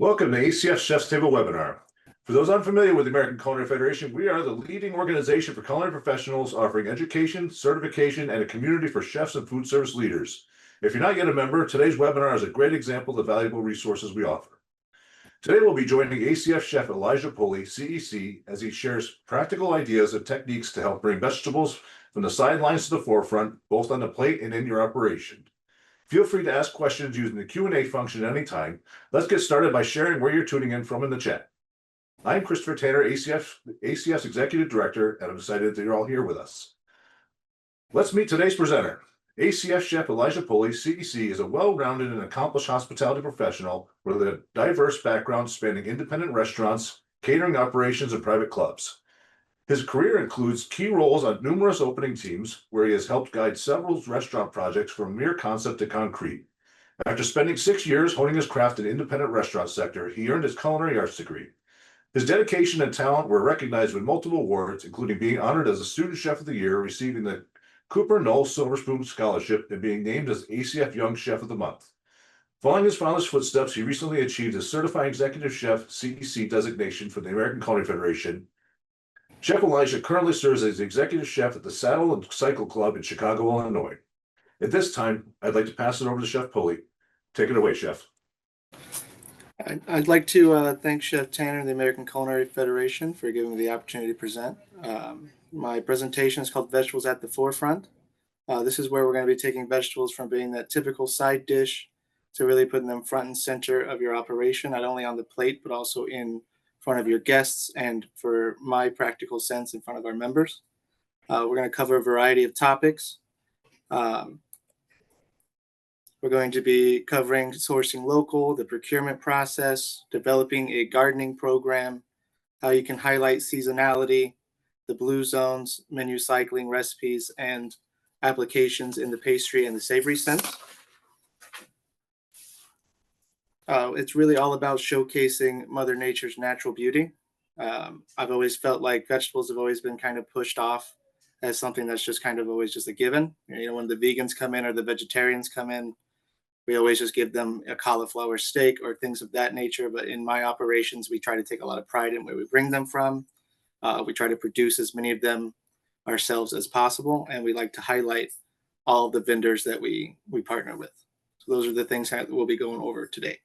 Welcome to ACF Chef's Table webinar. For those unfamiliar with the American Culinary Federation, we are the leading organization for culinary professionals offering education, certification, and a community for chefs and food service leaders. If you're not yet a member, today's webinar is a great example of the valuable resources we offer. Today, we'll be joining ACF Chef Elijah Pulley, CEC, as he shares practical ideas and techniques to help bring vegetables from the sidelines to the forefront, both on the plate and in your operation. Feel free to ask questions using the Q&A function at any time. Let's get started by sharing where you're tuning in from in the chat. I'm Christopher Tanner, ACF's Executive Director, and I'm excited that you're all here with us. Let's meet today's presenter. ACF Chef Elijah Pulley, CEC, is a well-rounded and accomplished hospitality professional with a diverse background spanning independent restaurants, catering operations, and private clubs. His career includes key roles on numerous opening teams, where he has helped guide several restaurant projects from mere concept to concrete. After spending 6 years honing his craft in the independent restaurant sector, he earned his culinary arts degree. His dedication and talent were recognized with multiple awards, including being honored as a Student Chef of the Year, receiving the Cooper Knoll Silver Spoon Scholarship, and being named as ACF Young Chef of the Month. Following his father's footsteps, he recently achieved his Certified Executive Chef CEC designation from the American Culinary Federation. Chef Elijah currently serves as the executive chef at the Saddle and Cycle Club in Chicago, Illinois. At this time, I'd like to pass it over to Chef Pulley. Take it away, Chef. I'd like to thank Chef Tanner and the American Culinary Federation for giving me the opportunity to present. My presentation is called Vegetables at the Forefront. This is where we're going to be taking vegetables from being that typical side dish to really putting them front and center of your operation, not only on the plate, but also in front of your guests and, for my practical sense, in front of our members. We're going to cover a variety of topics. We're going to be covering sourcing local, the procurement process, developing a gardening program, how you can highlight seasonality, the blue zones, menu cycling recipes, and applications in the pastry and the savory sense. It's really all about showcasing Mother Nature's natural beauty. I've always felt like vegetables have always been kind of pushed off as something that's just kind of always just a given. You know, when the vegans come in or the vegetarians come in, we always just give them a cauliflower steak or things of that nature. But in my operations, we try to take a lot of pride in where we bring them from. We try to produce as many of them ourselves as possible, and we like to highlight all of the vendors that we partner with. So those are the things that we'll be going over today.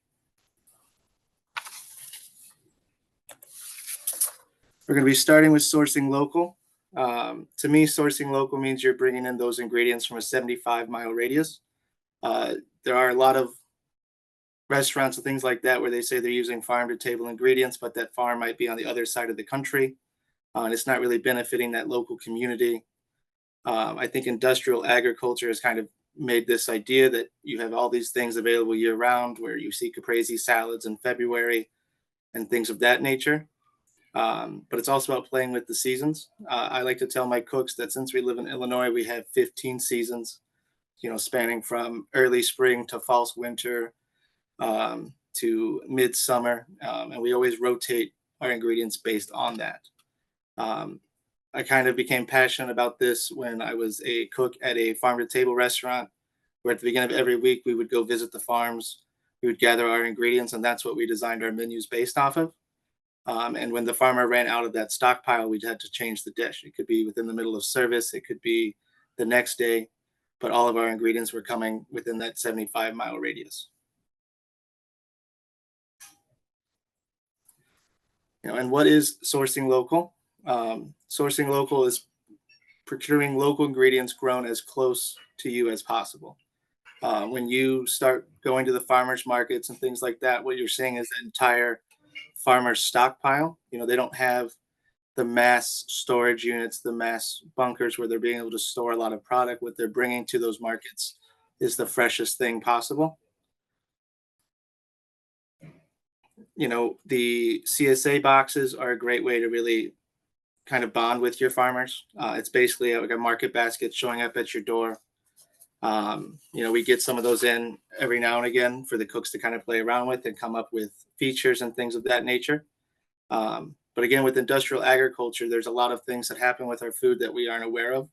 We're going to be starting with sourcing local. To me, sourcing local means you're bringing in those ingredients from a 75-mile radius. There are a lot of restaurants and things like that where they say they're using farm-to-table ingredients, but that farm might be on the other side of the country, and it's not really benefiting that local community. I think industrial agriculture has kind of made this idea that you have all these things available year-round, where you see caprese salads in February and things of that nature. But it's also about playing with the seasons. I like to tell my cooks that since we live in Illinois, we have 15 seasons, you know, spanning from early spring to false winter to midsummer. And we always rotate our ingredients based on that. I kind of became passionate about this when I was a cook at a farm-to-table restaurant, where at the beginning of every week, we would go visit the farms. We would gather our ingredients, and that's what we designed our menus based off of. And when the farmer ran out of that stockpile, we'd had to change the dish. It could be within the middle of service. It could be the next day. But all of our ingredients were coming within that 75-mile radius. You know, and what is sourcing local? Sourcing local is procuring local ingredients grown as close to you as possible. When you start going to the farmers markets and things like that, what you're seeing is the entire farmer stockpile. You know, they don't have the mass storage units, the mass bunkers where they're being able to store a lot of product. What they're bringing to those markets is the freshest thing possible. You know, the CSA boxes are a great way to really kind of bond with your farmers. It's basically like a market basket showing up at your door. You know, we get some of those in every now and again for the cooks to kind of play around with and come up with features and things of that nature. But again, with industrial agriculture, there's a lot of things that happen with our food that we aren't aware of.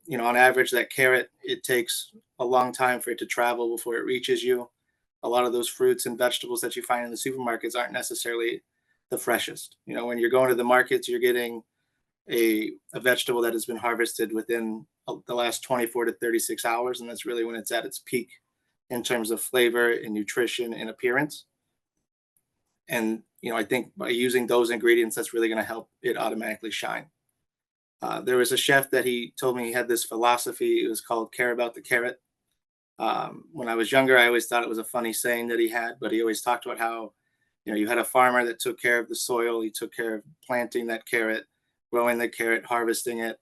You know, on average, that carrot, it takes a long time for it to travel before it reaches you. a lot of those fruits and vegetables that you find in the supermarkets aren't necessarily the freshest. You know, when you're going to the markets, you're getting a vegetable that has been harvested within the last 24 to 36 hours, and that's really when it's at its peak in terms of flavor and nutrition and appearance. And you know, I think by using those ingredients, that's really going to help it automatically shine. There was a chef that he told me he had this philosophy. It was called "Care About the Carrot." When I was younger, I always thought it was a funny saying that he had, but he always talked about how, you know, you had a farmer that took care of the soil, he took care of planting that carrot, growing the carrot, harvesting it.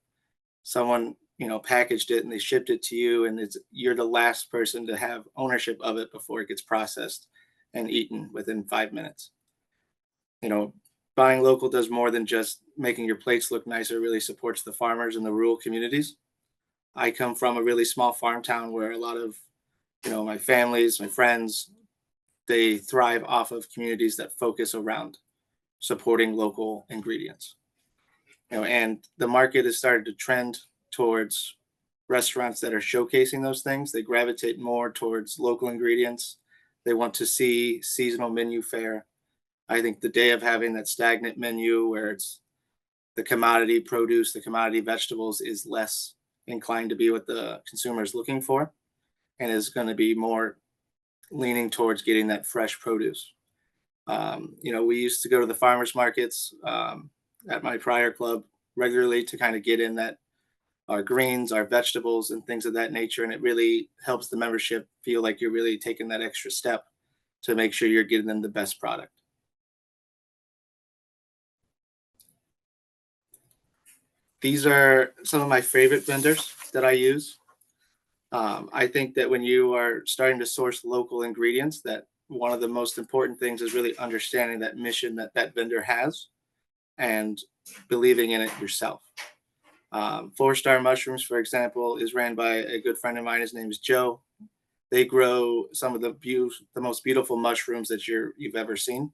Someone, you know, packaged it and they shipped it to you, and you're the last person to have ownership of it before it gets processed and eaten within 5 minutes. You know, buying local does more than just making your plates look nicer. It really supports the farmers in the rural communities. I come from a really small farm town where a lot of, you know, my families, my friends, they thrive off of communities that focus around supporting local ingredients. You know, and the market has started to trend towards restaurants that are showcasing those things. They gravitate more towards local ingredients. They want to see seasonal menu fare. I think the day of having that stagnant menu where it's the commodity produce, the commodity vegetables is less inclined to be what the consumer is looking for, and is going to be more leaning towards getting that fresh produce. You know, we used to go to the farmers markets at my prior club regularly to kind of get in that our greens, our vegetables, and things of that nature. And it really helps the membership feel like you're really taking that extra step to make sure you're getting them the best product. These are some of my favorite vendors that I use. I think that when you are starting to source local ingredients, that one of the most important things is really understanding that mission that that vendor has and believing in it yourself. Four Star Mushrooms, for example, is ran by a good friend of mine. His name is Joe. They grow some of the most beautiful mushrooms that you've ever seen.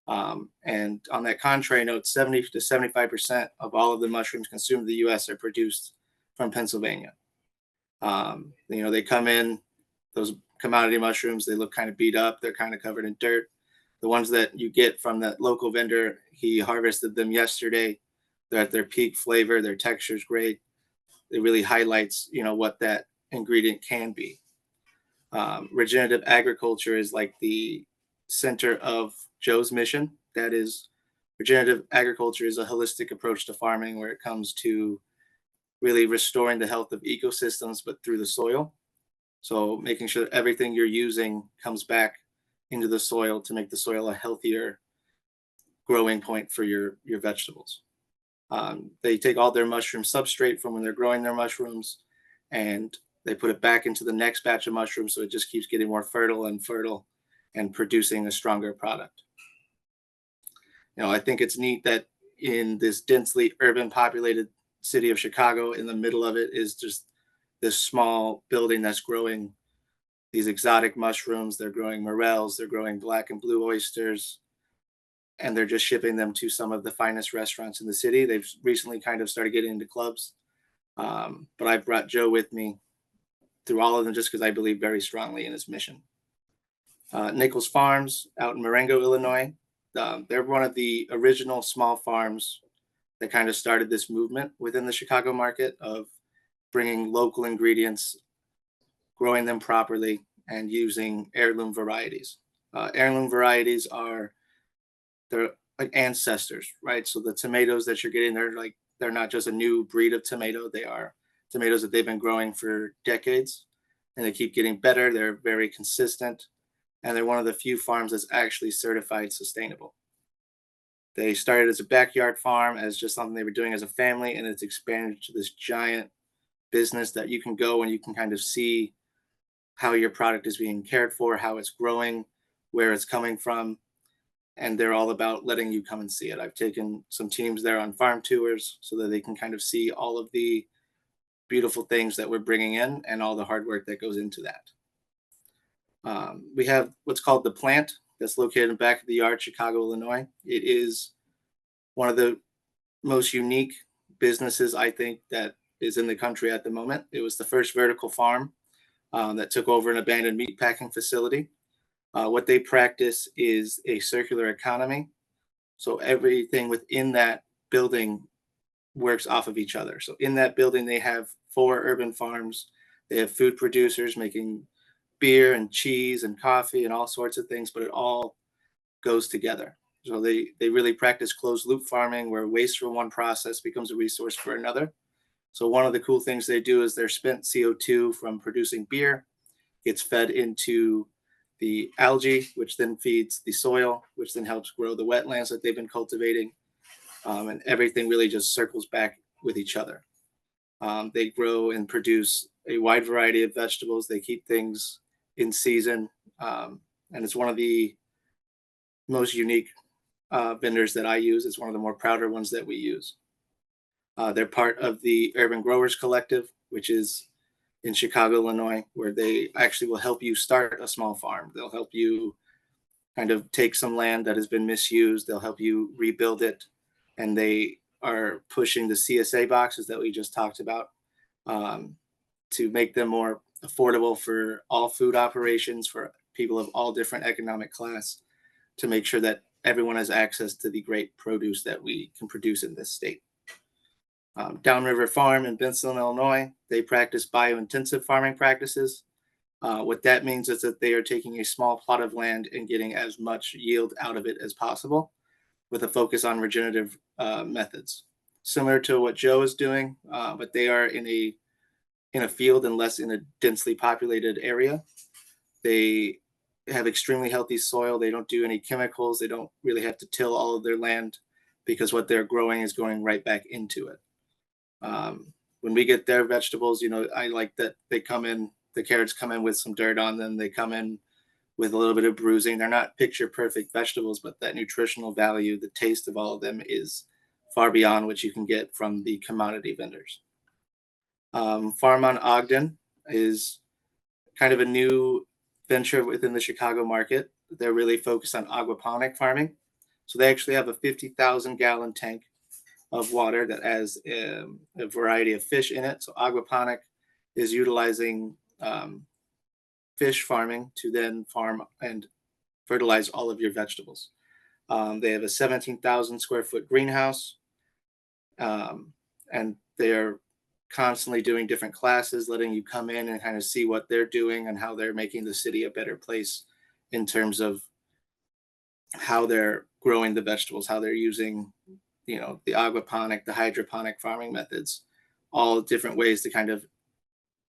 And on that contrary note, 70 to 75% of all of the mushrooms consumed in the U.S. are produced from Pennsylvania. You know, they come in, those commodity mushrooms, they look kind of beat up. They're kind of covered in dirt. The ones that you get from that local vendor, he harvested them yesterday. They're at their peak flavor. Their texture is great. It really highlights, you know, what that ingredient can be. Regenerative agriculture is like the center of Joe's mission. That is, regenerative agriculture is a holistic approach to farming where it comes to really restoring the health of ecosystems, but through the soil. So making sure that everything you're using comes back into the soil to make the soil a healthier growing point for your vegetables. They take all their mushroom substrate from when they're growing their mushrooms, and they put it back into the next batch of mushrooms, so it just keeps getting more fertile and producing a stronger product. You know, I think it's neat that in this densely urban populated city of Chicago, in the middle of it is just this small building that's growing these exotic mushrooms. They're growing morels, they're growing black and blue oysters, and they're just shipping them to some of the finest restaurants in the city. They've recently kind of started getting into clubs, but I brought Joe with me through all of them just because I believe very strongly in his mission. Nichols Farms out in Marengo, Illinois. They're one of the original small farms that kind of started this movement within the Chicago market of bringing local ingredients, growing them properly, and using heirloom varieties. Heirloom varieties they're like ancestors, right? So the tomatoes that you're getting, they're not just a new breed of tomato. They are tomatoes that they've been growing for decades, and they keep getting better. They're very consistent, and they're one of the few farms that's actually certified sustainable. They started as a backyard farm, as just something they were doing as a family, and it's expanded to this giant business that you can go and you can kind of see how your product is being cared for, how it's growing, where it's coming from, and they're all about letting you come and see it. I've taken some teams there on farm tours so that they can kind of see all of the beautiful things that we're bringing in and all the hard work that goes into that. We have what's called the Plant that's located in the back of the yard, Chicago, Illinois. It is one of the most unique businesses, I think, that is in the country at the moment. It was the first vertical farm that took over an abandoned meat packing facility. What they practice is a circular economy. So everything within that building works off of each other. So in that building, they have 4 urban farms. They have food producers making beer and cheese and coffee and all sorts of things, but it all goes together. So they really practice closed loop farming where waste from one process becomes a resource for another. So one of the cool things they do is their spent CO2 from producing beer gets fed into the algae, which then feeds the soil, which then helps grow the wetlands that they've been cultivating. And everything really just circles back with each other. They grow and produce a wide variety of vegetables. They keep things in season. And it's one of the most unique vendors that I use. It's one of the more prouder ones that we use. They're part of the Urban Growers Collective, which is in Chicago, Illinois, where they actually will help you start a small farm. They'll help you kind of take some land that has been misused. They'll help you rebuild it. And they are pushing the CSA boxes that we just talked about to make them more affordable for all food operations, for people of all different economic class, to make sure that everyone has access to the great produce that we can produce in this state. Downriver Farm in Benson, Illinois, they practice biointensive farming practices. What that means is that they are taking a small plot of land and getting as much yield out of it as possible with a focus on regenerative methods. Similar to what Joe is doing, but they are in a field and less in a densely populated area. They have extremely healthy soil. They don't do any chemicals. They don't really have to till all of their land because what they're growing is going right back into it. When we get their vegetables, I like that they come in, the carrots come in with some dirt on them. They come in with a little bit of bruising. They're not picture perfect vegetables, but that nutritional value, the taste of all of them is far beyond what you can get from the commodity vendors. Farm on Ogden is kind of a new venture within the Chicago market. They're really focused on aquaponic farming. So they actually have a 50,000 gallon tank of water that has a variety of fish in it. So aquaponic is utilizing fish farming to then farm and fertilize all of your vegetables. They have a 17,000 square foot greenhouse, and they're constantly doing different classes, letting you come in and kind of see what they're doing and how they're making the city a better place in terms of how they're growing the vegetables, how they're using, the aquaponic, the hydroponic farming methods, all different ways to kind of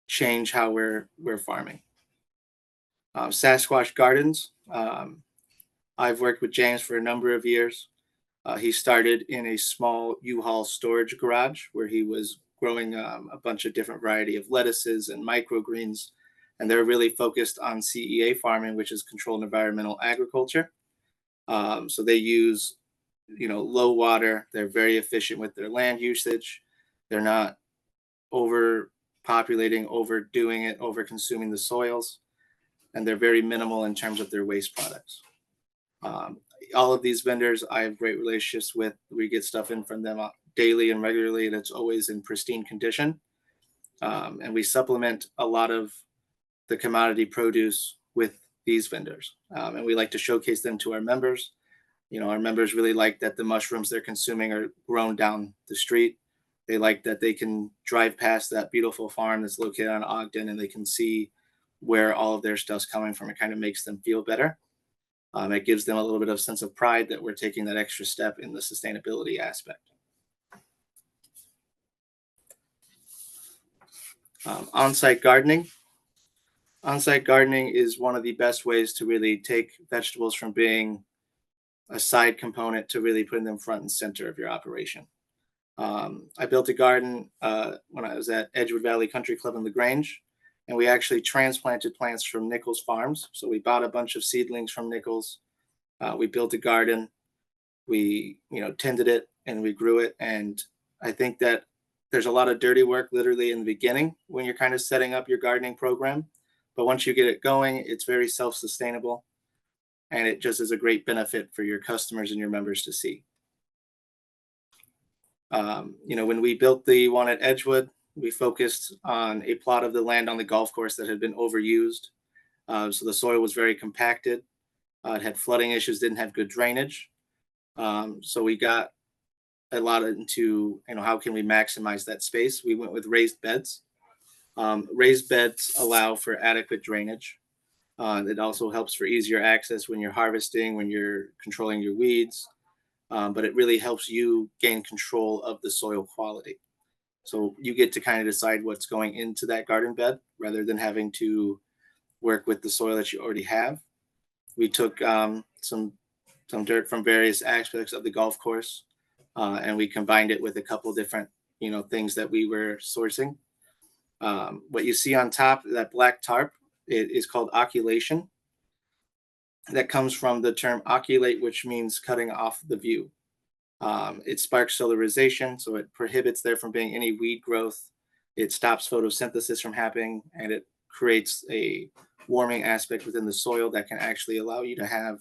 change how we're farming. Sasquatch Gardens. I've worked with James for a number of years. He started in a small U-Haul storage garage where he was growing a bunch of different variety of lettuces and microgreens, and they're really focused on CEA farming, which is controlled environmental agriculture. So they use, low water. They're very efficient with their land usage. They're not overpopulating, overdoing it, over consuming the soils, and they're very minimal in terms of their waste products. All of these vendors I have great relationships with. We get stuff in from them daily and regularly, and it's always in pristine condition. And we supplement a lot of the commodity produce with these vendors. And we like to showcase them to our members. Our members really like that the mushrooms they're consuming are grown down the street. They like that they can drive past that beautiful farm that's located on Ogden and they can see where all of their stuff's coming from. It kind of makes them feel better. It gives them a little bit of sense of pride that we're taking that extra step in the sustainability aspect. On-site gardening. On-site gardening is one of the best ways to really take vegetables from being a side component to really putting them front and center of your operation. I built a garden when I was at Edgewood Valley Country Club in LaGrange, and we actually transplanted plants from Nichols Farms. So we bought a bunch of seedlings from Nichols. We built a garden. We, tended it and we grew it. And I think that there's a lot of dirty work literally in the beginning when you're kind of setting up your gardening program. But once you get it going, it's very self-sustainable. And it just is a great benefit for your customers and your members to see. When we built the one at Edgewood, we focused on a plot of the land on the golf course that had been overused. So the soil was very compacted. It had flooding issues, didn't have good drainage. So we got a lot into, how can we maximize that space? We went with raised beds. Raised beds allow for adequate drainage. It also helps for easier access when you're harvesting, when you're controlling your weeds, but it really helps you gain control of the soil quality. So you get to kind of decide what's going into that garden bed rather than having to work with the soil that you already have. We took some dirt from various aspects of the golf course, and we combined it with a couple different things that we were sourcing. What you see on top, that black tarp, it is called oculation. That comes from the term oculate, which means cutting off the view. It sparks solarization, so it prohibits there from being any weed growth. It stops photosynthesis from happening, and it creates a warming aspect within the soil that can actually allow you to have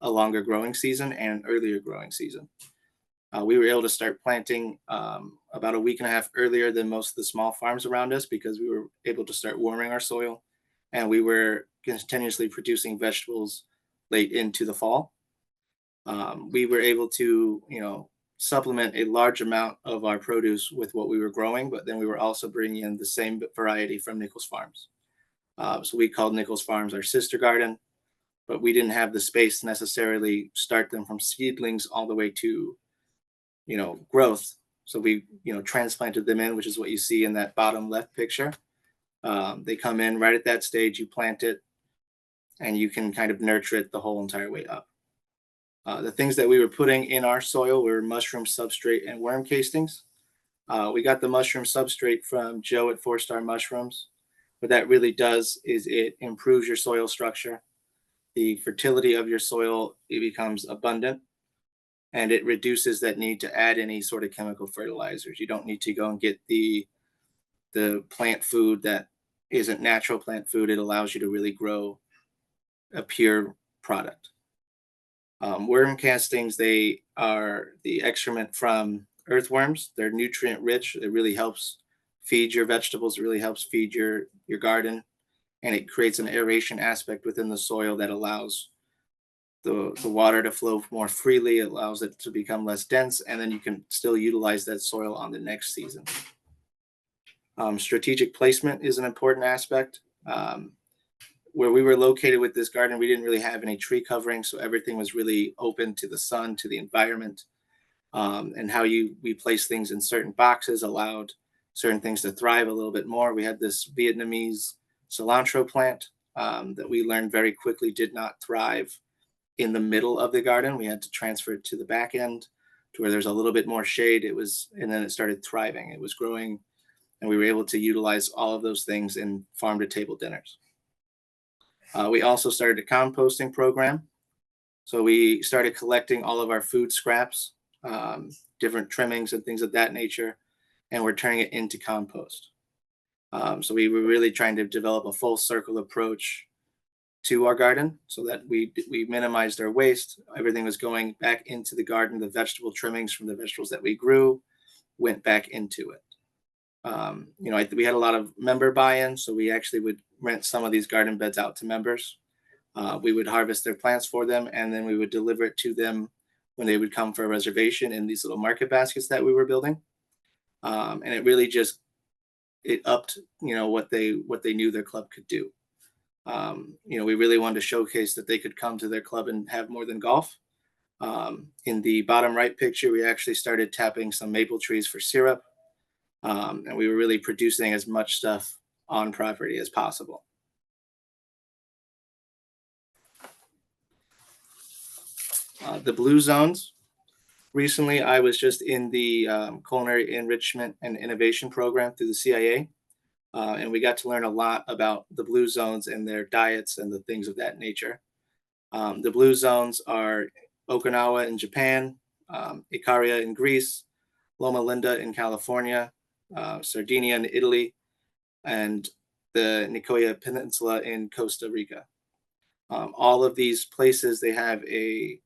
a longer growing season and an earlier growing season. We were able to start planting about a week and a half earlier than most of the small farms around us because we were able to start warming our soil, and we were continuously producing vegetables late into the fall. We were able to, supplement a large amount of our produce with what we were growing, but then we were also bringing in the same variety from Nichols Farms. So we called Nichols Farms our sister garden, but we didn't have the space to necessarily start them from seedlings all the way to, growth. So we, transplanted them in, which is what you see in that bottom left picture. They come in right at that stage, you plant it, and you can kind of nurture it the whole entire way up. The things that we were putting in our soil were mushroom substrate and worm castings. We got the mushroom substrate from Joe at 4 Star Mushrooms. What that really does is it improves your soil structure. The fertility of your soil, it becomes abundant, and it reduces that need to add any sort of chemical fertilizers. You don't need to go and get the plant food that isn't natural plant food. It allows you to really grow a pure product. Worm castings, they are the excrement from earthworms. They're nutrient rich. It really helps feed your vegetables. It really helps feed your garden. And it creates an aeration aspect within the soil that allows the water to flow more freely. It allows it to become less dense. And then you can still utilize that soil on the next season. Strategic placement is an important aspect. Where we were located with this garden, we didn't really have any tree covering, so everything was really open to the sun, to the environment, and how we place things in certain boxes allowed certain things to thrive a little bit more. We had this Vietnamese cilantro plant that we learned very quickly did not thrive in the middle of the garden. We had to transfer it to the back end to where there's a little bit more shade. And then it started thriving. It was growing, and we were able to utilize all of those things in farm to table dinners. We also started a composting program. So we started collecting all of our food scraps, different trimmings and things of that nature, and we're turning it into compost. So we were really trying to develop a full circle approach to our garden so that we minimized our waste. Everything was going back into the garden. The vegetable trimmings from the vegetables that we grew went back into it. We had a lot of member buy-in, so we actually would rent some of these garden beds out to members. We would harvest their plants for them, and then we would deliver it to them when they would come for a reservation in these little market baskets that we were building. And it really just it upped, what they knew their club could do. We really wanted to showcase that they could come to their club and have more than golf. In the bottom right picture, we actually started tapping some maple trees for syrup. And we were really producing as much stuff on property as possible. The blue zones. Recently, I was just in the Culinary Enrichment and Innovation Program through the CIA, and we got to learn a lot about the blue zones and their diets and the things of that nature. The blue zones are Okinawa in Japan, Ikaria in Greece, Loma Linda in California, Sardinia in Italy, and the Nicoya Peninsula in Costa Rica. All of these places, they have a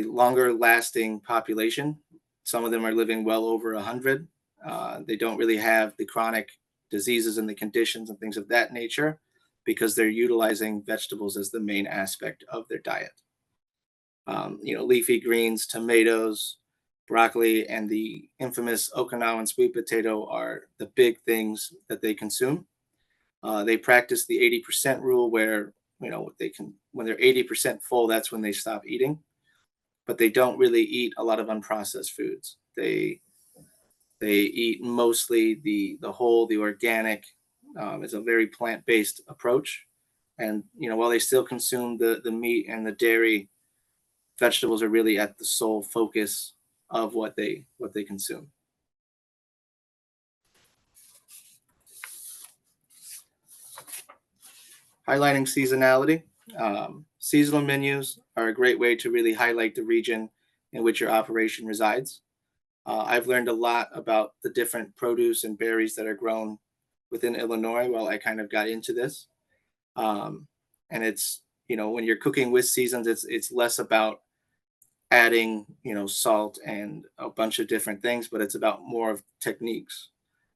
longer lasting population. Some of them are living well over 100. They don't really have the chronic diseases and the conditions and things of that nature. because they're utilizing vegetables as the main aspect of their diet. Leafy greens, tomatoes, broccoli, and the infamous Okinawan sweet potato are the big things that they consume. They practice the 80% rule where, when they're 80% full, that's when they stop eating, but they don't really eat a lot of unprocessed foods. They eat mostly the organic. It's a very plant-based approach. And, while they still consume the meat and the dairy, vegetables are really at the sole focus of what they consume. Highlighting seasonality. Seasonal menus are a great way to really highlight the region in which your operation resides. I've learned a lot about the different produce and berries that are grown within Illinois while I kind of got into this. And it's, when you're cooking with seasons, it's less about adding, salt and a bunch of different things, but it's about more of techniques.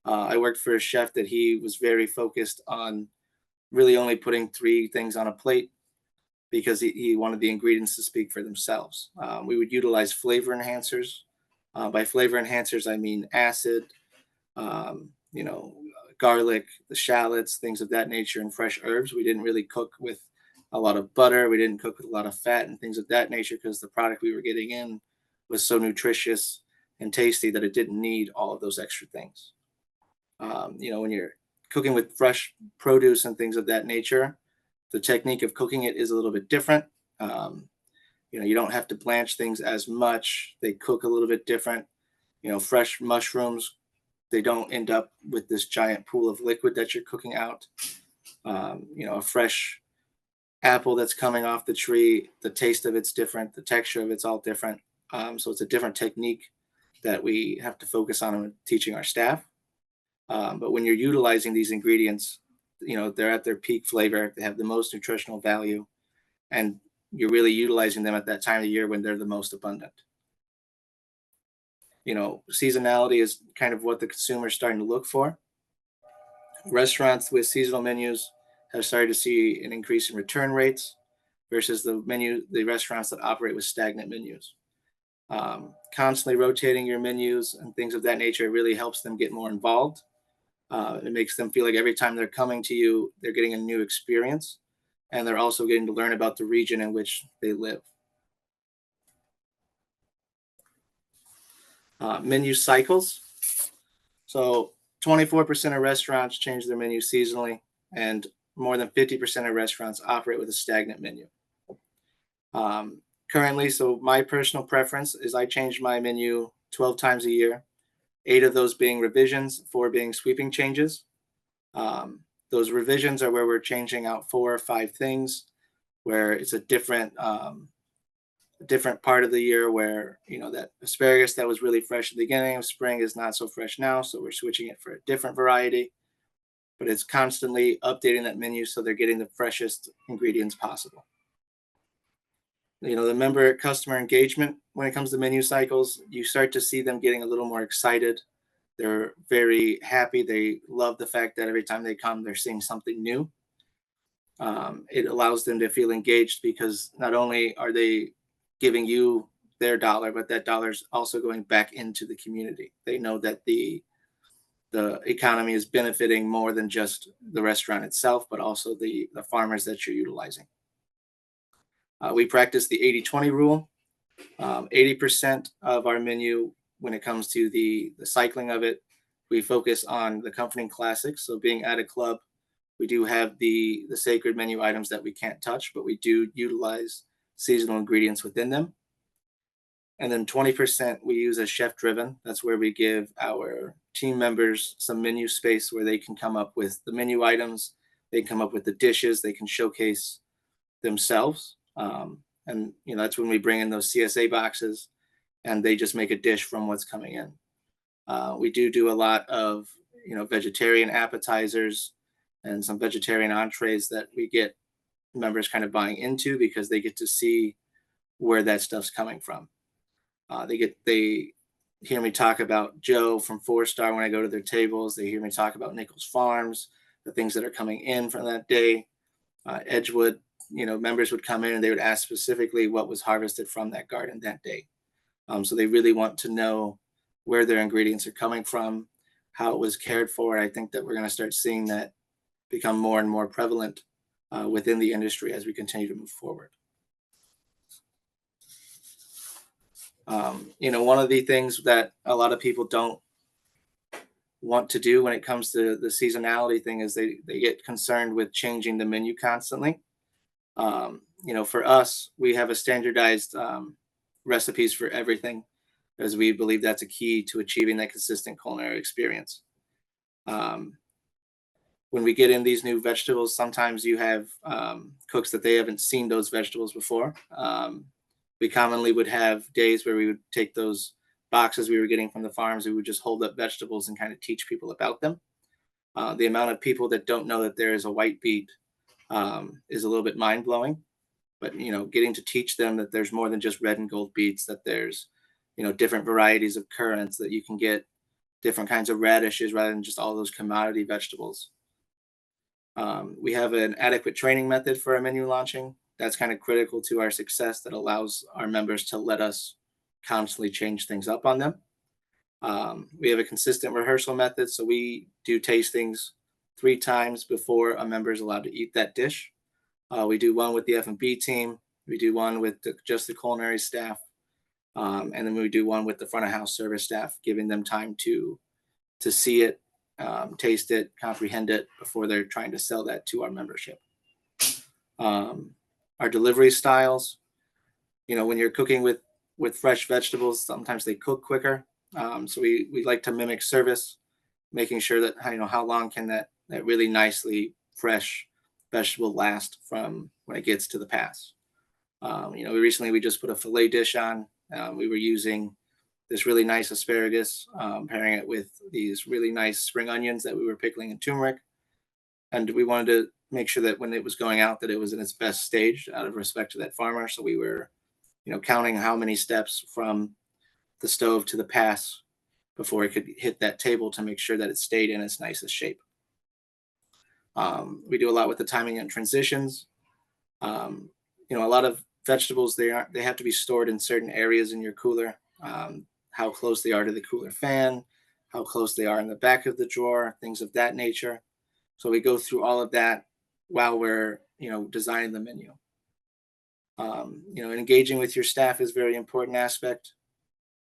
I worked for a chef that he was very focused on really only putting 3 things on a plate because he wanted the ingredients to speak for themselves. We would utilize flavor enhancers. By flavor enhancers, I mean acid, um, you know, garlic, the shallots, things of that nature, and fresh herbs. We didn't really cook with a lot of butter. We didn't cook with a lot of fat and things of that nature because the product we were getting in was so nutritious and tasty that it didn't need all of those extra things. When you're cooking with fresh produce and things of that nature, the technique of cooking it is a little bit different. Um, you don't have to blanch things as much. They cook a little bit different. Fresh mushrooms, they don't end up with this giant pool of liquid that you're cooking out. A fresh apple that's coming off the tree, the taste of it's different, the texture of it's all different. So it's a different technique that we have to focus on when teaching our staff. But when you're utilizing these ingredients, they're at their peak flavor, they have the most nutritional value, and you're really utilizing them at that time of the year when they're the most abundant. Seasonality is kind of what the consumer is starting to look for. Restaurants with seasonal menus have started to see an increase in return rates versus the restaurants that operate with stagnant menus. Constantly rotating your menus and things of that nature really helps them get more involved. It makes them feel like every time they're coming to you, they're getting a new experience, and they're also getting to learn about the region in which they live. Menu cycles. So 24% of restaurants change their menu seasonally, and more than 50% of restaurants operate with a stagnant menu. Currently, so my personal preference is I change my menu 12 times a year, 8 of those being revisions, 4 being sweeping changes. Those revisions are where we're changing out 4 or 5 things, where it's a different part of the year where that asparagus that was really fresh at the beginning of spring is not so fresh now, so we're switching it for a different variety. But it's constantly updating that menu so they're getting the freshest ingredients possible. The member customer engagement when it comes to menu cycles, you start to see them getting a little more excited. They're very happy. They love the fact that every time they come, they're seeing something new. It allows them to feel engaged because not only are they giving you their dollar, but that dollar is also going back into the community. They know that the economy is benefiting more than just the restaurant itself, but also the farmers that you're utilizing. We practice the 80-20 rule. 80% of our menu, when it comes to the cycling of it, we focus on the comforting classics. So being at a club, we do have the sacred menu items that we can't touch, but we do utilize seasonal ingredients within them. And then 20% we use as chef driven. That's where we give our team members some menu space where they can come up with the menu items. They can come up with the dishes. They can showcase themselves. And that's when we bring in those CSA boxes and they just make a dish from what's coming in. We do a lot of vegetarian appetizers and some vegetarian entrees that we get members kind of buying into because they get to see where that stuff's coming from. They hear me talk about Joe from 4 Star when I go to their tables. They hear me talk about Nichols Farms, the things that are coming in from that day. Edgewood, members would come in and they would ask specifically what was harvested from that garden that day. So they really want to know where their ingredients are coming from, how it was cared for. I think that we're going to start seeing that become more and more prevalent within the industry as we continue to move forward. One of the things that a lot of people don't want to do when it comes to the seasonality thing is they get concerned with changing the menu constantly. For us, we have a standardized recipes for everything, as we believe that's a key to achieving that consistent culinary experience. When we get in these new vegetables, sometimes you have cooks that they haven't seen those vegetables before. We commonly would have days where we would take those boxes we were getting from the farms, we would just hold up vegetables and kind of teach people about them. The amount of people that don't know that there is a white beet is a little bit mind-blowing. But, getting to teach them that there's more than just red and gold beets, that there's, different varieties of currants, that you can get different kinds of radishes rather than just all those commodity vegetables. We have an adequate training method for our menu launching. That's kind of critical to our success, that allows our members to let us constantly change things up on them. We have a consistent rehearsal method, so we do tastings 3 times before a member is allowed to eat that dish. We do one with the F&B team, we do one with just the culinary staff, and then we do one with the front of house service staff, giving them time to see it, taste it, comprehend it before they're trying to sell that to our membership. Our delivery styles, when you're cooking with fresh vegetables, sometimes they cook quicker. So we like to mimic service, making sure that, how long can that really nicely fresh vegetable last from when it gets to the pass. We just put a filet dish on. We were using this really nice asparagus, pairing it with these really nice spring onions that we were pickling in turmeric. And we wanted to make sure that when it was going out, that it was in its best stage out of respect to that farmer. So we were, counting how many steps from the stove to the pass before it could hit that table to make sure that it stayed in its nicest shape. We do a lot with the timing and transitions. A lot of vegetables, they have to be stored in certain areas in your cooler. How close they are to the cooler fan, how close they are in the back of the drawer, things of that nature. So we go through all of that while we're, designing the menu. Engaging with your staff is a very important aspect.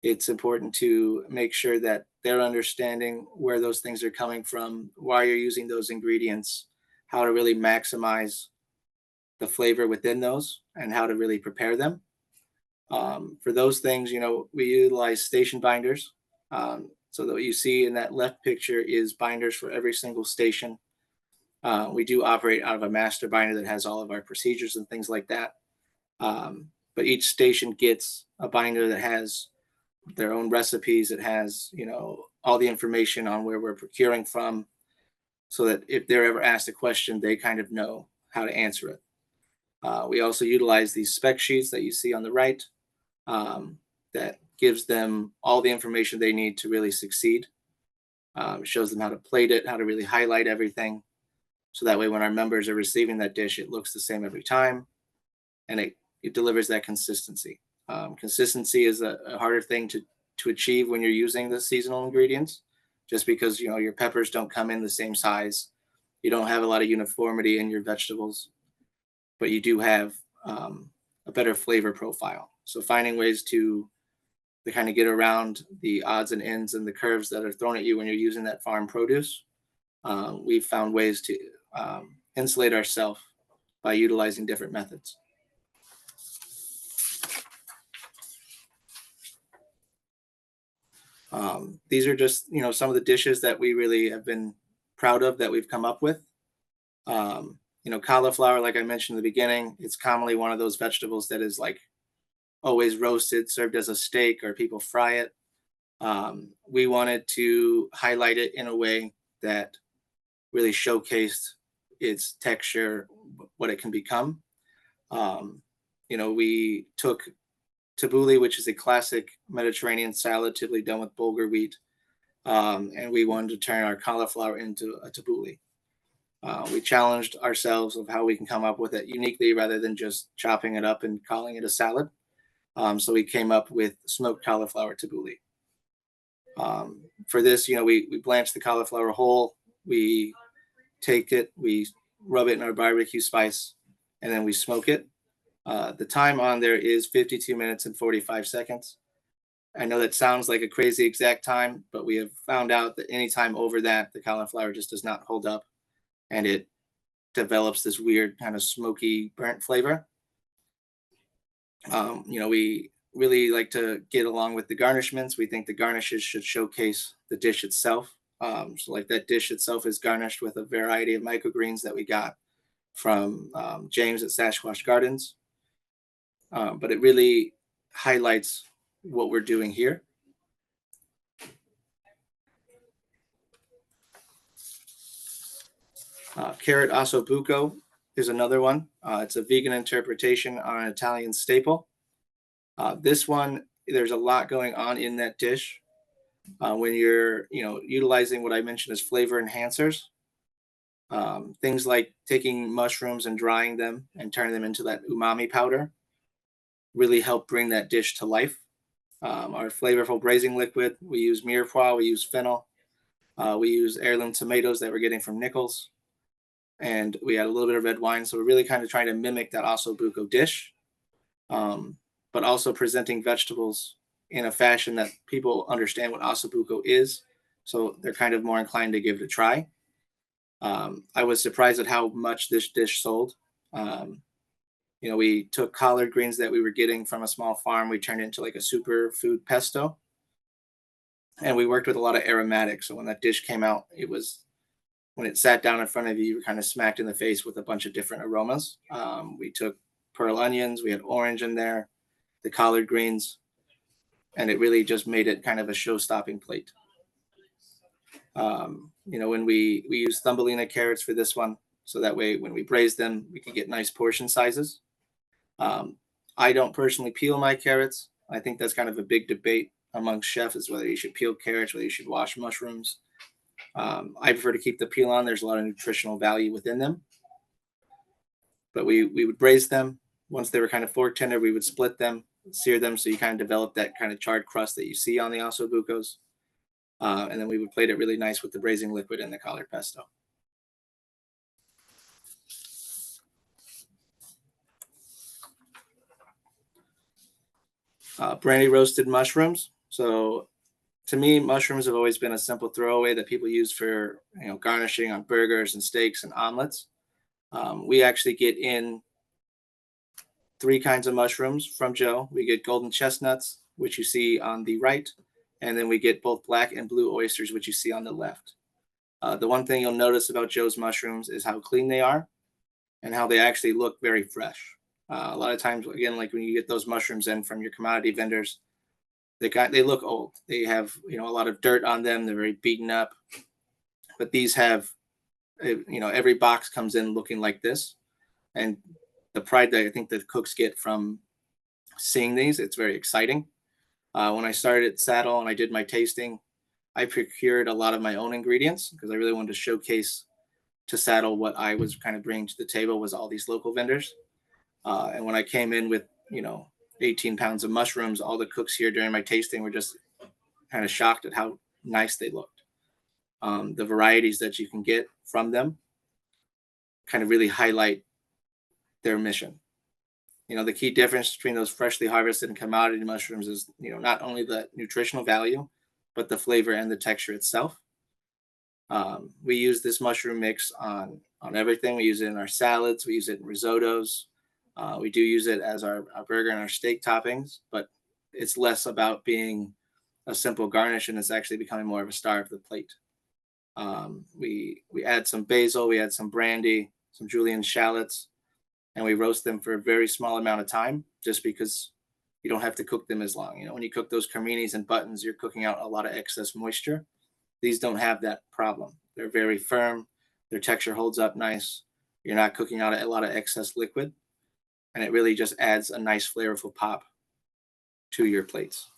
It's important to make sure that they're understanding where those things are coming from, why you're using those ingredients, how to really maximize the flavor within those, and how to really prepare them. For those things, we utilize station binders. So that what you see in that left picture is binders for every single station. We do operate out of a master binder that has all of our procedures and things like that. But each station gets a binder that has their own recipes. It has, all the information on where we're procuring from, so that if they're ever asked a question, they kind of know how to answer it. We also utilize these spec sheets that you see on the right, that gives them all the information they need to really succeed. It shows them how to plate it, how to really highlight everything. So that way, when our members are receiving that dish, it looks the same every time, and it delivers that consistency. Consistency is a harder thing to achieve when you're using the seasonal ingredients, just because, your peppers don't come in the same size. You don't have a lot of uniformity in your vegetables, but you do have a better flavor profile. So finding ways to kind of get around the odds and ends and the curves that are thrown at you when you're using that farm produce, we've found ways to insulate ourselves by utilizing different methods. These are just, some of the dishes that we really have been proud of that we've come up with. Cauliflower, like I mentioned in the beginning, it's commonly one of those vegetables that is like always roasted, served as a steak, or people fry it. We wanted to highlight it in a way that really showcased its texture, what it can become. We took tabbouleh, which is a classic Mediterranean salad, typically done with bulgur wheat, and we wanted to turn our cauliflower into a tabbouleh. We challenged ourselves of how we can come up with it uniquely rather than just chopping it up and calling it a salad. So we came up with smoked cauliflower tabbouleh. For this, we blanch the cauliflower whole. We take it, we rub it in our barbecue spice, and then we smoke it. The time on there is 52 minutes and 45 seconds. I know that sounds like a crazy exact time, but we have found out that any time over that, the cauliflower just does not hold up and it develops this weird kind of smoky burnt flavor. We really like to get along with the garnishments. We think the garnishes should showcase the dish itself. So like that dish itself is garnished with a variety of microgreens that we got from James at Sasquatch Gardens. But it really highlights what we're doing here. Carrot ossobuco is another one. It's a vegan interpretation on an Italian staple. This one, there's a lot going on in that dish. When you're, utilizing what I mentioned as flavor enhancers, things like taking mushrooms and drying them and turning them into that umami powder really help bring that dish to life. Our flavorful braising liquid, we use mirepoix, we use fennel, we use heirloom tomatoes that we're getting from Nichols, and we add a little bit of red wine. So we're really kind of trying to mimic that ossobuco dish, but also presenting vegetables in a fashion that people understand what ossobuco is. So they're kind of more inclined to give it a try. I was surprised at how much this dish sold. We took collard greens that we were getting from a small farm. We turned it into like a superfood pesto. And we worked with a lot of aromatics. So when that dish came out, when it sat down in front of you, you were kind of smacked in the face with a bunch of different aromas. We took pearl onions, we had orange in there, the collard greens, and it really just made it kind of a show-stopping plate. When we use Thumbelina carrots for this one, so that way when we braise them, we can get nice portion sizes. I don't personally peel my carrots. I think that's kind of a big debate amongst chefs is whether you should peel carrots, whether you should wash mushrooms. I prefer to keep the peel on. There's a lot of nutritional value within them. But we would braise them. Once they were kind of fork tender, we would split them, sear them, so you kind of develop that kind of charred crust that you see on the ossobucos. And then we would plate it really nice with the braising liquid and the collard pesto. Brandy roasted mushrooms. So to me, mushrooms have always been a simple throwaway that people use for garnishing on burgers and steaks and omelets. We actually get in 3 kinds of mushrooms from Joe. We get golden chestnuts, which you see on the right, and then we get both black and blue oysters, which you see on the left. The one thing you'll notice about Joe's mushrooms is how clean they are and how they actually look very fresh. A lot of times, again, like when you get those mushrooms in from your commodity vendors, they look old. They have a lot of dirt on them. They're very beaten up. But these have, every box comes in looking like this, and the pride that I think the cooks get from seeing these, it's very exciting. When I started at Saddle and I did my tasting, I procured a lot of my own ingredients because I really wanted to showcase to Saddle what I was kind of bringing to the table was all these local vendors. And when I came in with 18 pounds of mushrooms, all the cooks here during my tasting were just kind of shocked at how nice they looked. The varieties that you can get from them kind of really highlight their mission. The key difference between those freshly harvested and commodity mushrooms is, not only the nutritional value, but the flavor and the texture itself. We use this mushroom mix on everything. We use it in our salads. We use it in risottos. We do use it as our burger and our steak toppings, but it's less about being a simple garnish and it's actually becoming more of a star of the plate. We add some basil, we add some brandy, some julienne shallots, and we roast them for a very small amount of time just because you don't have to cook them as long. When you cook those creminis and buttons, you're cooking out a lot of excess moisture. These don't have that problem. They're very firm. Their texture holds up nice. You're not cooking out a lot of excess liquid. And it really just adds a nice flavorful pop to your plates.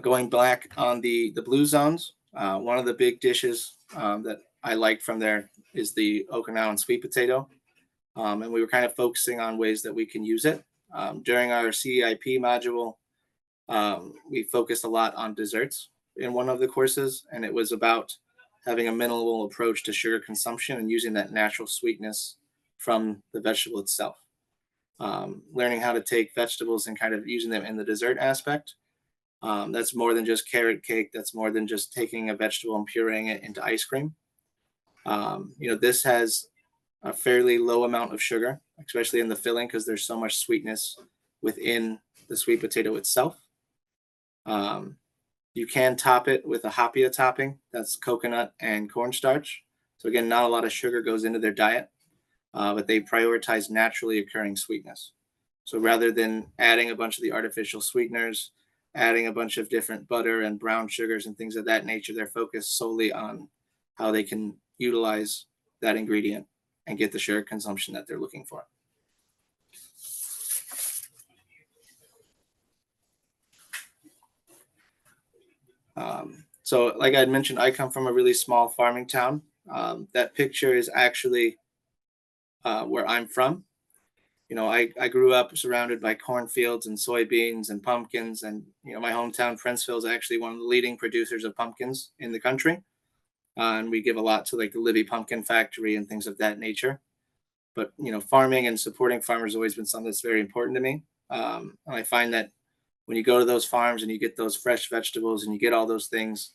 Going back on the blue zones, one of the big dishes that I like from there is the Okinawan sweet potato. And we were kind of focusing on ways that we can use it. During our CEIP module, we focused a lot on desserts in one of the courses, and it was about having a minimal approach to sugar consumption and using that natural sweetness from the vegetable itself. Learning how to take vegetables and kind of using them in the dessert aspect. That's more than just carrot cake. That's more than just taking a vegetable and pureeing it into ice cream. This has a fairly low amount of sugar, especially in the filling, because there's so much sweetness within the sweet potato itself. You can top it with a hapia topping. That's coconut and cornstarch. So again, not a lot of sugar goes into their diet, but they prioritize naturally occurring sweetness. So rather than adding a bunch of the artificial sweeteners, adding a bunch of different butter and brown sugars and things of that nature, they're focused solely on how they can utilize that ingredient and get the sugar consumption that they're looking for. So like I had mentioned, I come from a really small farming town. That picture is actually where I'm from. I grew up surrounded by cornfields and soybeans and pumpkins. And, my hometown, Princeville, is actually one of the leading producers of pumpkins in the country. And we give a lot to like the Libby Pumpkin Factory and things of that nature. But, farming and supporting farmers has always been something that's very important to me. And I find that when you go to those farms and you get those fresh vegetables and you get all those things,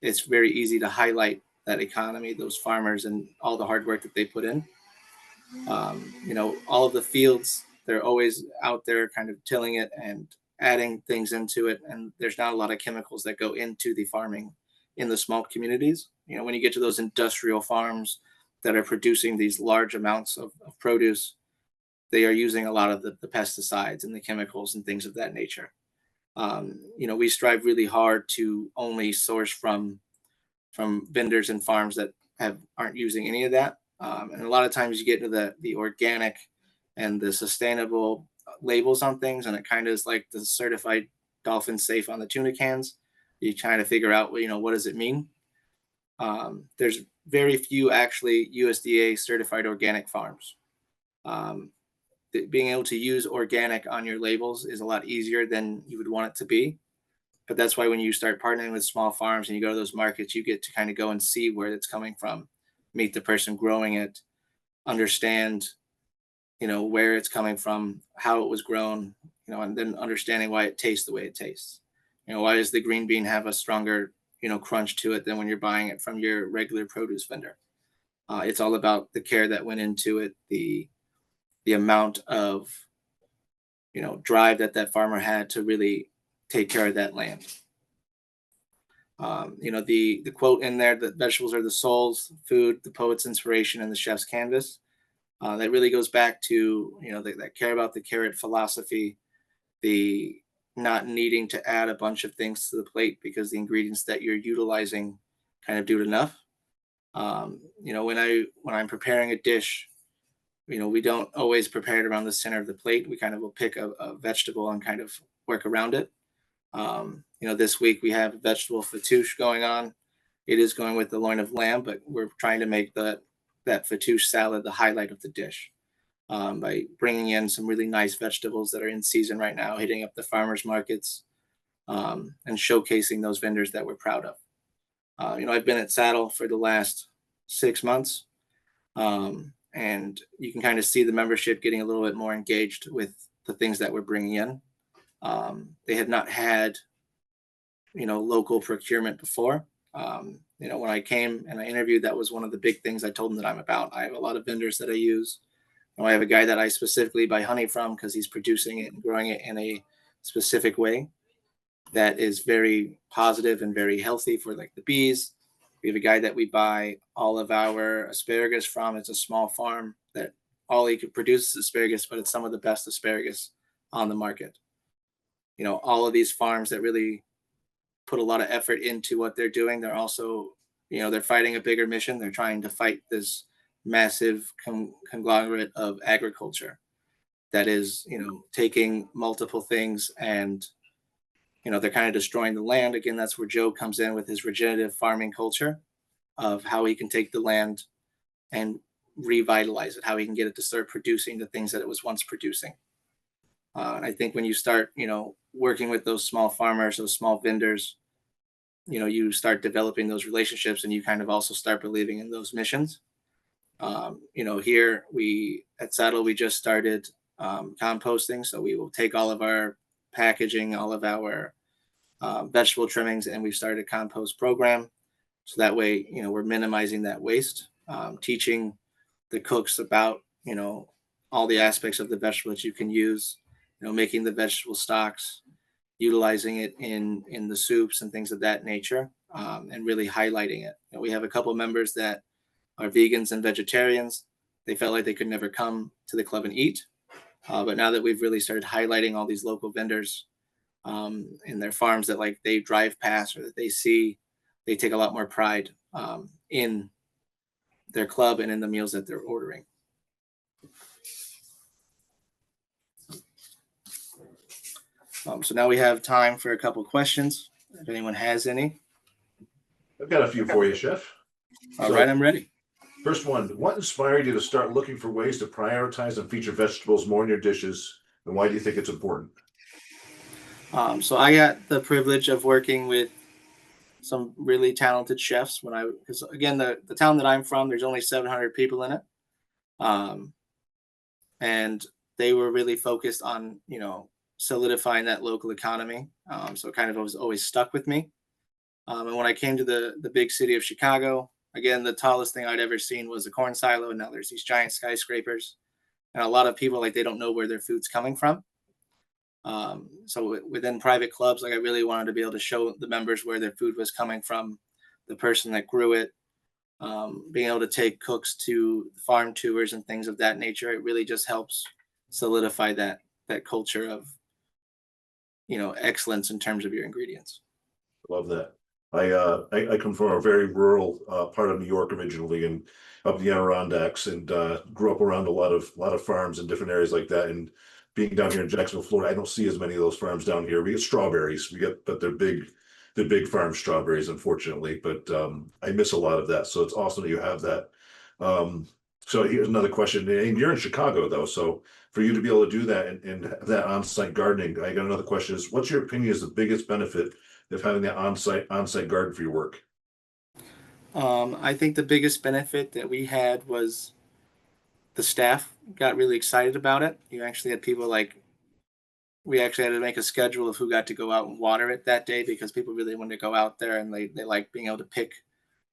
it's very easy to highlight that economy, those farmers, and all the hard work that they put in. All of the fields, they're always out there kind of tilling it and adding things into it. And there's not a lot of chemicals that go into the farming in the small communities. When you get to those industrial farms that are producing these large amounts of produce, they are using a lot of the pesticides and the chemicals and things of that nature. We strive really hard to only source from vendors and farms that aren't using any of that. And a lot of times you get into the organic and the sustainable labels on things, and it kind of is like the certified dolphin safe on the tuna cans. You try to figure out, what does it mean? There's very few actually USDA certified organic farms. Being able to use organic on your labels is a lot easier than you would want it to be. But that's why when you start partnering with small farms and you go to those markets, you get to kind of go and see where it's coming from, meet the person growing it, understand, where it's coming from, how it was grown, and then understanding why it tastes the way it tastes. Why does the green bean have a stronger, crunch to it than when you're buying it from your regular produce vendor? It's all about the care that went into it, the amount of, drive that farmer had to really take care of that land. The quote in there that vegetables are the soul's food, the poet's inspiration, and the chef's canvas. That really goes back to, that care about the carrot philosophy, the not needing to add a bunch of things to the plate because the ingredients that you're utilizing kind of do it enough. When I'm preparing a dish, we don't always prepare it around the center of the plate. We kind of will pick a vegetable and kind of work around it. This week we have vegetable fattoush going on. It is going with the loin of lamb, but we're trying to make that fattoush salad the highlight of the dish by bringing in some really nice vegetables that are in season right now, hitting up the farmers markets and showcasing those vendors that we're proud of. I've been at Saddle for the last 6 months. And you can kind of see the membership getting a little bit more engaged with the things that we're bringing in. They had not had, local procurement before. When I came and I interviewed, that was one of the big things I told them that I'm about. I have a lot of vendors that I use. I have a guy that I specifically buy honey from because he's producing it and growing it in a specific way that is very positive and very healthy for like the bees. We have a guy that we buy all of our asparagus from. It's a small farm that all he could produce is asparagus, but it's some of the best asparagus on the market. All of these farms that really put a lot of effort into what they're doing. They're also, they're fighting a bigger mission. They're trying to fight this massive conglomerate of agriculture that is, taking multiple things and, they're kind of destroying the land. Again, that's where Joe comes in with his regenerative farming culture of how he can take the land and revitalize it, how he can get it to start producing the things that it was once producing. And I think when you start, working with those small farmers, those small vendors, you start developing those relationships, and you kind of also start believing in those missions. Here at Saddle, we just started composting. So we will take all of our packaging, all of our vegetable trimmings, and we've started a compost program. So that way, we're minimizing that waste, teaching the cooks about, all the aspects of the vegetable that you can use, making the vegetable stocks, utilizing it in the soups and things of that nature, and really highlighting it. We have a couple members that are vegans and vegetarians. They felt like they could never come to the club and eat. But now that we've really started highlighting all these local vendors in their farms that like they drive past or that they see, they take a lot more pride in their club and in the meals that they're ordering. So now we have time for a couple questions, if anyone has any. I've got a few for you, Chef. All right, I'm ready. First one, what inspired you to start looking for ways to prioritize and feature vegetables more in your dishes, and why do you think it's important? So I got the privilege of working with some really talented chefs because again, the town that I'm from, there's only 700 people in it. And they were really focused on, solidifying that local economy. So it kind of was always stuck with me. And when I came to the big city of Chicago, again, the tallest thing I'd ever seen was a corn silo. And now there's these giant skyscrapers. And a lot of people, like, they don't know where their food's coming from. So within private clubs, like, I really wanted to be able to show the members where their food was coming from, the person that grew it, being able to take cooks to farm tours and things of that nature. It really just helps solidify that culture of, excellence in terms of your ingredients. Love that. I come from a very rural part of New York originally, and up the Adirondacks, and grew up around a lot of farms in different areas like that. And being down here in Jacksonville, Florida, I don't see as many of those farms down here. We get strawberries, but they're big farm strawberries, unfortunately. But I miss a lot of that. So it's awesome that you have that. So here's another question. And you're in Chicago though, so for you to be able to do that and have that on-site gardening, I got another question is, what's your opinion is the biggest benefit of having that on-site garden for your work? I think the biggest benefit that we had was the staff got really excited about it. You actually had people we actually had to make a schedule of who got to go out and water it that day because people really wanted to go out there and they like being able to pick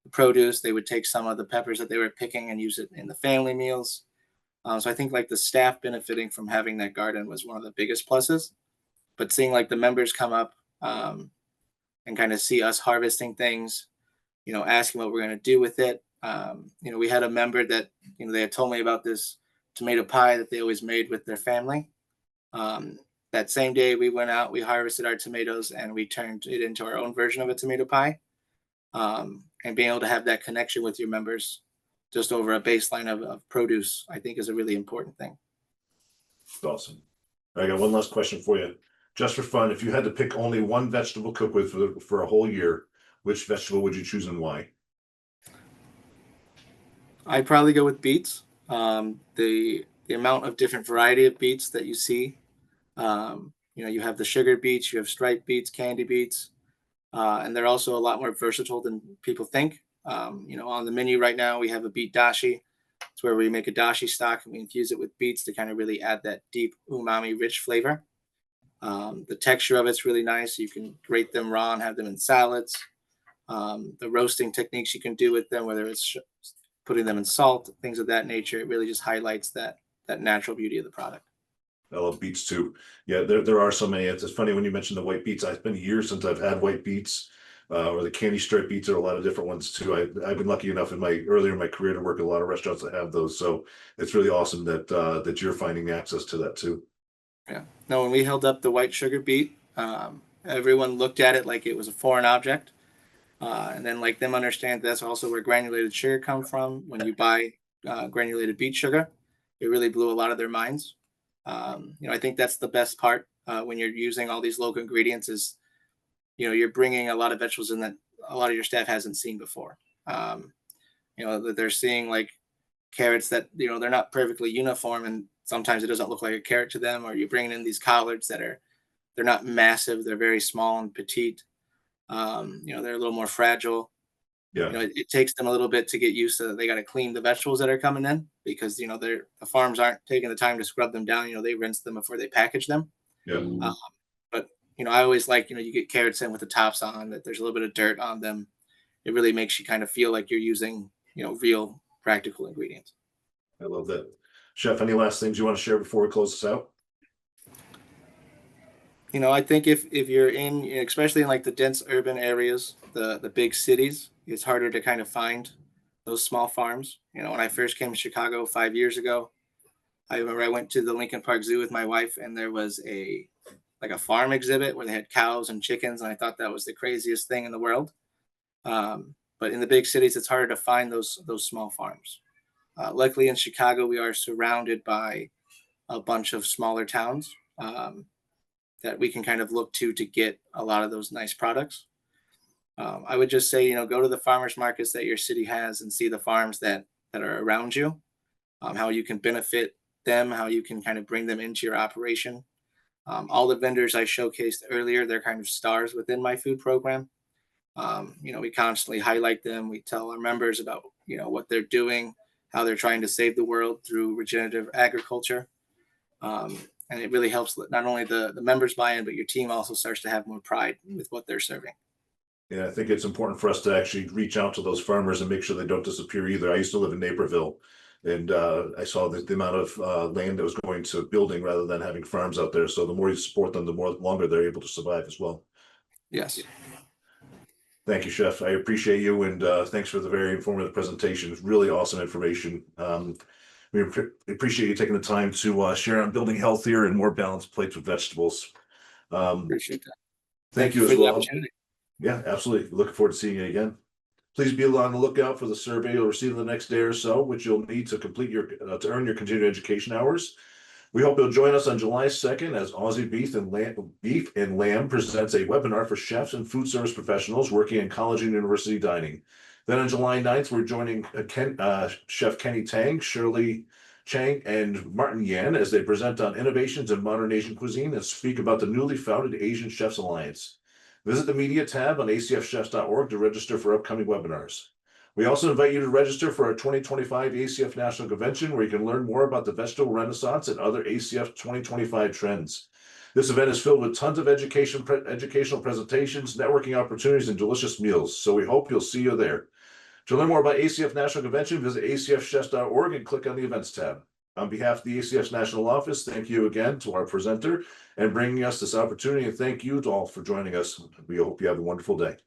the produce. They would take some of the peppers that they were picking and use it in the family meals. So I think like the staff benefiting from having that garden was one of the biggest pluses. But seeing like the members come up and kind of see us harvesting things, asking what we're going to do with it. We had a member that, they had told me about this tomato pie that they always made with their family. That same day we went out, we harvested our tomatoes and we turned it into our own version of a tomato pie. And being able to have that connection with your members just over a baseline of produce, I think is a really important thing. Awesome. I got one last question for you. Just for fun, if you had to pick only one vegetable to cook with for a whole year, which vegetable would you choose and why? I'd probably go with beets. The amount of different variety of beets that you see, you have the sugar beets, you have striped beets, candy beets, and they're also a lot more versatile than people think. On the menu right now, we have a beet dashi. It's where we make a dashi stock and we infuse it with beets to kind of really add that deep umami rich flavor. The texture of it's really nice. You can grate them raw and have them in salads. The roasting techniques you can do with them, whether it's putting them in salt, things of that nature, it really just highlights that natural beauty of the product. I love beets too. Yeah, there are so many. It's funny when you mentioned the white beets. It's been years since I've had white beets, or the candy stripe beets are a lot of different ones too. I've been lucky enough earlier in my career to work at a lot of restaurants that have those. So it's really awesome that you're finding access to that too. Yeah. No, when we held up the white sugar beet, everyone looked at it like it was a foreign object. And then like them understand that's also where granulated sugar come from. When you buy granulated beet sugar, it really blew a lot of their minds. I think that's the best part when you're using all these local ingredients is you're bringing a lot of vegetables in that a lot of your staff hasn't seen before. That they're seeing like carrots that, they're not perfectly uniform, and sometimes it doesn't look like a carrot to them, or you're bringing in these collards they're not massive, they're very small and petite. They're a little more fragile. Yeah. It takes them a little bit to get used to. They got to clean the vegetables that are coming in, because the farms aren't taking the time to scrub them down. They rinse them before they package them. Yeah. But I always like, you get carrots in with the tops on, that there's a little bit of dirt on them. It really makes you kind of feel like you're using real practical ingredients. I love that. Chef, any last things you want to share before we close this out? I think if you're in, especially in like the dense urban areas, the big cities, it's harder to kind of find those small farms. When I first came to Chicago 5 years ago, I remember I went to the Lincoln Park Zoo with my wife, and there was a farm exhibit where they had cows and chickens, and I thought that was the craziest thing in the world. But in the big cities, it's harder to find those small farms. Luckily, in Chicago, we are surrounded by a bunch of smaller towns that we can kind of look to get a lot of those nice products. I would just say, go to the farmers markets that your city has and see the farms that are around you, how you can benefit them, how you can kind of bring them into your operation. All the vendors I showcased earlier, they're kind of stars within my food program. We constantly highlight them. We tell our members about, what they're doing, how they're trying to save the world through regenerative agriculture. And it really helps not only the members buy in, but your team also starts to have more pride with what they're serving. Yeah, I think it's important for us to actually reach out to those farmers and make sure they don't disappear either. I used to live in Naperville, and I saw the amount of land that was going to building rather than having farms out there. So the more you support them, the more longer they're able to survive as well. Yes. Thank you, Chef. I appreciate you, and thanks for the very informative presentation. It's really awesome information. We appreciate you taking the time to share on building healthier and more balanced plates with vegetables. Appreciate that. Thank you for as the well. opportunity. Yeah, absolutely. Looking forward to seeing you again. Please be on the lookout for the survey you'll receive in the next day or so, which you'll need to complete to earn your continuing education hours. We hope you'll join us on July 2nd as Aussie Beef and Lamb presents a webinar for chefs and food service professionals working in college and university dining. Then on July 9th, we're joining Chef Kenny Tang, Shirley Chang, and Martin Yan as they present on innovations in modern Asian cuisine and speak about the newly founded Asian Chefs Alliance. Visit the media tab on acfchefs.org to register for upcoming webinars. We also invite you to register for our 2025 ACF National Convention, where you can learn more about the vegetable renaissance and other ACF 2025 trends. This event is filled with tons of educational presentations, networking opportunities, and delicious meals. So we hope you'll see you there. To learn more about ACF National Convention, visit acfchefs.org and click on the events tab. On behalf of the ACF's National Office, thank you again to our presenter and bringing us this opportunity, and thank you to all for joining us. We hope you have a wonderful day.